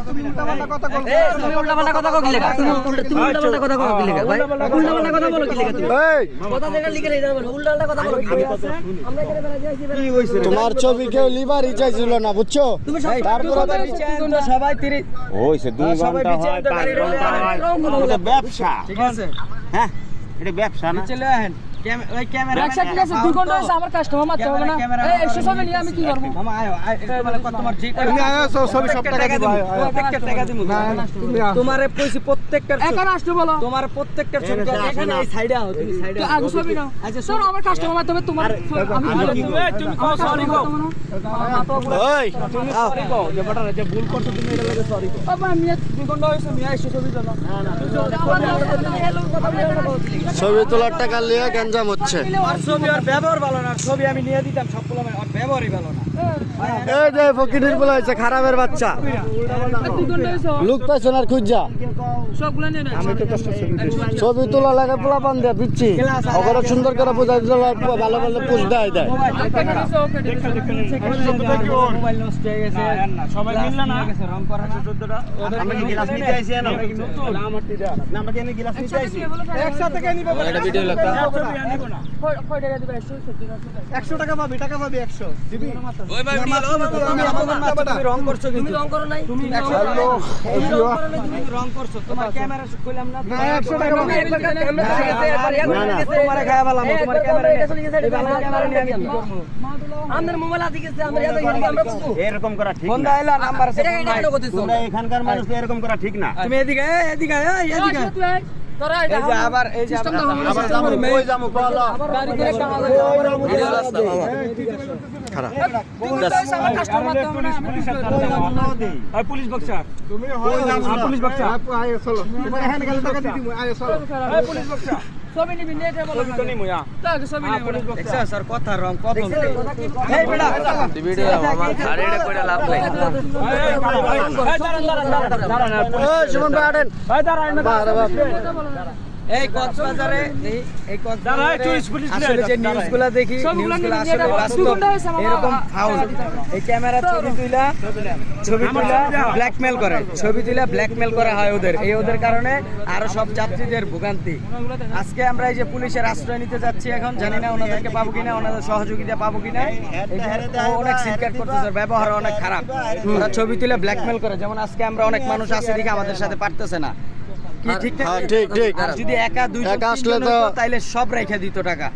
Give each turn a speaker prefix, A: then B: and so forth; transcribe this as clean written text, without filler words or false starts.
A: তুমি উল্টাপাল্টা কথা বলো তুমি উল্টাপাল্টা কথা কও কি লেখা তুমি উল্টাপাল্টা কথা কও কি লেখা ভাই উল্টাপাল্টা কথা বলো কি লেখা তুমি এই কথা যেটা লিখে রেখে দাও উল্টাপাল্টা কথা বলো কি লেখা আমরা এখানে বেলা যাইছি কি হইছে তোমার ছবি কেউ লিভারই চাইছিল না বুঝছো তুমি তারপর সবাই 30 হইছে 2 ঘন্টা হয় 5 ঘন্টা হয় এটা ব্যবসা ঠিক আছে হ্যাঁ এটা ব্যবসা না চলে আহেন ওই ক্যামেরা এক সেকেন্ড আছে 2 ঘন্টা হইছে আমার কাস্টমার মারতে হবে না এই 100 ছবি নিয়ে আমি কি করব মামা আয় এটা বলে কত তোমার যে তুমি আয় ছবি সব টাকা দিব প্রত্যেকটা টাকা দিব না তোমারে কইছি প্রত্যেকটা এখন আসতে বলো তোমার প্রত্যেকটা ছবি এখানে এই সাইডে আও তুমি সাইডে আগে ছবি নাও আচ্ছা শোনো আমার কাস্টমার মারতে হবে তোমার আমি তুমি কও সরি কও ওই তুমি সরি কও যে বড় যে ভুল করছো তুমি এটা লাগে সরি কও বাবা আমি 2 ঘন্টা হইছে আমি 100 ছবি দাও না ছবি তোলার টাকা লিয়ে গঞ্জাম হচ্ছে আর ছবি আর ব্যবহার ভালো না ছবি আমি নিয়ে দিতাম সবগুলো আর ব্যবহারই ভালো না এই যে ফকিরের বলা হইছে খারাপের বাচ্চা লোক পাইছন আর খুঁজা সবগুলো নিয়ে না আমি তো কষ্ট ছবি তোলা লাগে পোলা পান দিয়া পিচ্ছি ওগরে সুন্দর করে বুঝাই দিল ভালো ভালো পোজ দেয় মোবাইল নষ্ট হয়ে গেছে না সবাই মিললা না রং করা 14টা আমি গ্লাস নিতে আইছি না নাম্বার দিয়ে গ্লাস নিতে আইছি একসাথে কে নিবে এটা ভিডিও লাগতা কয় টাকা দিবা 100 টাকা পাবি 100 দিবি ওই ভাই তুমি রং করছো তুমি রং করো নাই তুমি রং করছো তোমার ক্যামেরা কইলাম না 100 টাকা পাবি তোমারে খায়া বললাম তোমার ক্যামেরা এই ভালো ক্যামেরা নিয়ে আমি কি করব আমাদের মোবাইল আছে গেছে আমরা আমরা এরকম করা ঠিক না ফোন দাইলা নাম্বার আছে তোমরা এখানকার মানুষ এরকম করা ঠিক না তুমি এদিকে এদিকে তোরা এই যে আবার আবার যাবো বলো গাড়ি করে কামাল ভিডিও রাস্তা মামা খারাপ আমার কাস্টমার তো আমি পুলিশ বক্সার তুমি হয় পুলিশ বক্সার আয় চলো তোমার এখানে গেলে টাকা দিবি আয় চলো এই পুলিশ বক্সার সবই নিবি নেটে বলো ছবি তো নিমু ইয়া তাকে ছবি নিবি পুলিশ বক্সার স্যার কথা রং কত এই বেটা ভিডিও আমার গাড়িটা কইরা লাভ নাই এই দাঁড়ান এই সুমন ভাই আড়েন ভাই দাঁড়ান না এই কক্সবাজারে এই কক্সবাজারে আসলে যে নিউজগুলো দেখি নিউজগুলো আসলে বাস্তব এরকম ফাউল এই ক্যামেরা ছবি তুইলা ব্ল্যাকমেল করে ছবি তুইলা ব্ল্যাকমেল করা হয় ওদের এই ওদের কারণে আরো সব যাত্রীদের ভোগান্তি আজকে আমরা এই যে পুলিশের আশ্রয় নিতে যাচ্ছি এখন জানি না ওনাদেরকে পাবো কিনা ওনাদের সহযোগিতা পাবো কিনা অনেক সিনক্রেট করতেছে ব্যবহার অনেক খারাপ ওরা ছবি তুলে ব্ল্যাকমেল করে যেমন আজকে আমরা অনেক মানুষ আছে দেখে আমাদের সাথে পারতেছে না কি ঠিক ঠিক ঠিক যদি একা দুইটা আসলে তো তাইলে সব রেখে দিত টাকা